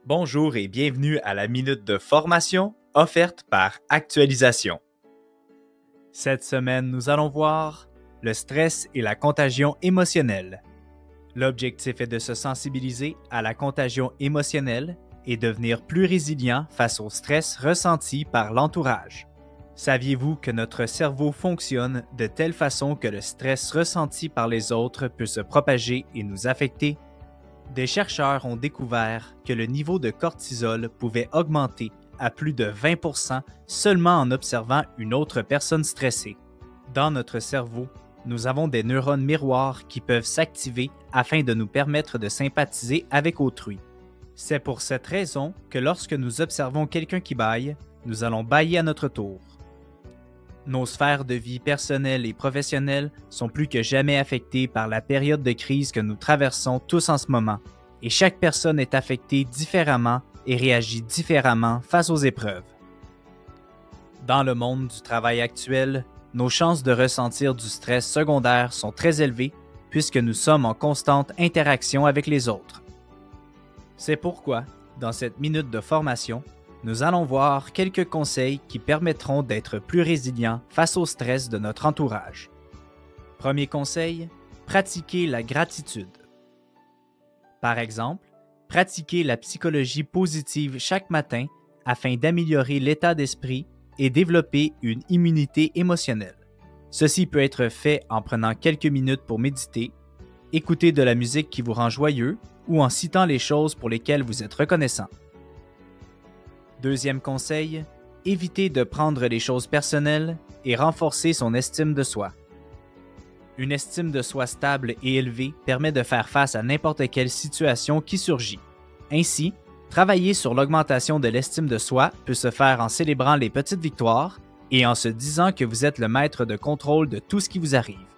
Bonjour et bienvenue à la minute de formation offerte par Actualisation. Cette semaine, nous allons voir le stress et la contagion émotionnelle. L'objectif est de se sensibiliser à la contagion émotionnelle et devenir plus résilient face au stress ressenti par l'entourage. Saviez-vous que notre cerveau fonctionne de telle façon que le stress ressenti par les autres peut se propager et nous affecter? Des chercheurs ont découvert que le niveau de cortisol pouvait augmenter à plus de 20% seulement en observant une autre personne stressée. Dans notre cerveau, nous avons des neurones miroirs qui peuvent s'activer afin de nous permettre de sympathiser avec autrui. C'est pour cette raison que lorsque nous observons quelqu'un qui bâille, nous allons bâiller à notre tour. Nos sphères de vie personnelles et professionnelles sont plus que jamais affectées par la période de crise que nous traversons tous en ce moment, et chaque personne est affectée différemment et réagit différemment face aux épreuves. Dans le monde du travail actuel, nos chances de ressentir du stress secondaire sont très élevées puisque nous sommes en constante interaction avec les autres. C'est pourquoi, dans cette minute de formation, nous allons voir quelques conseils qui permettront d'être plus résilients face au stress de notre entourage. Premier conseil, pratiquer la gratitude. Par exemple, pratiquer la psychologie positive chaque matin afin d'améliorer l'état d'esprit et développer une immunité émotionnelle. Ceci peut être fait en prenant quelques minutes pour méditer, écouter de la musique qui vous rend joyeux ou en citant les choses pour lesquelles vous êtes reconnaissant. Deuxième conseil, éviter de prendre les choses personnelles et renforcer son estime de soi. Une estime de soi stable et élevée permet de faire face à n'importe quelle situation qui surgit. Ainsi, travailler sur l'augmentation de l'estime de soi peut se faire en célébrant les petites victoires et en se disant que vous êtes le maître de contrôle de tout ce qui vous arrive.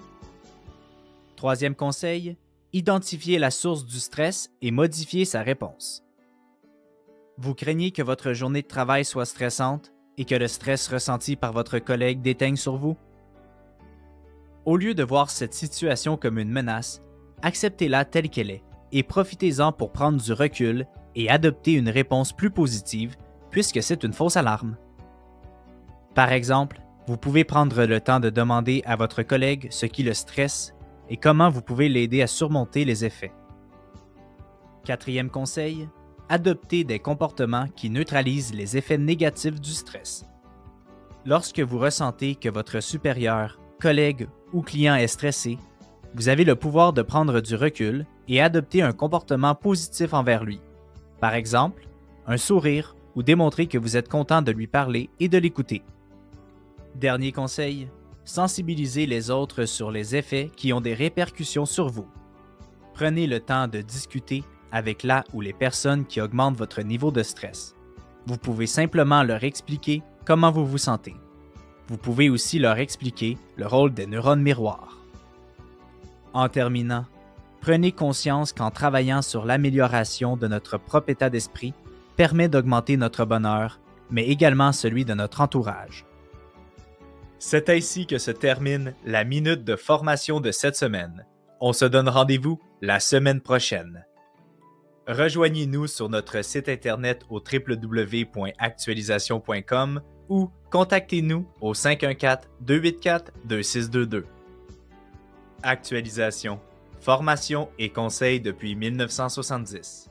Troisième conseil, identifier la source du stress et modifier sa réponse. Vous craignez que votre journée de travail soit stressante et que le stress ressenti par votre collègue déteigne sur vous? Au lieu de voir cette situation comme une menace, acceptez-la telle qu'elle est et profitez-en pour prendre du recul et adopter une réponse plus positive puisque c'est une fausse alarme. Par exemple, vous pouvez prendre le temps de demander à votre collègue ce qui le stresse et comment vous pouvez l'aider à surmonter les effets. Quatrième conseil, adoptez des comportements qui neutralisent les effets négatifs du stress. Lorsque vous ressentez que votre supérieur, collègue ou client est stressé, vous avez le pouvoir de prendre du recul et adopter un comportement positif envers lui. Par exemple, un sourire ou démontrer que vous êtes content de lui parler et de l'écouter. Dernier conseil, sensibilisez les autres sur les effets qui ont des répercussions sur vous. Prenez le temps de discuter avec la ou les personnes qui augmentent votre niveau de stress. Vous pouvez simplement leur expliquer comment vous vous sentez. Vous pouvez aussi leur expliquer le rôle des neurones miroirs. En terminant, prenez conscience qu'en travaillant sur l'amélioration de notre propre état d'esprit permet d'augmenter notre bonheur, mais également celui de notre entourage. C'est ainsi que se termine la minute de formation de cette semaine. On se donne rendez-vous la semaine prochaine. Rejoignez-nous sur notre site internet au www.actualisation.com ou contactez-nous au 514-284-2622. Actualisation, formation et conseils depuis 1970.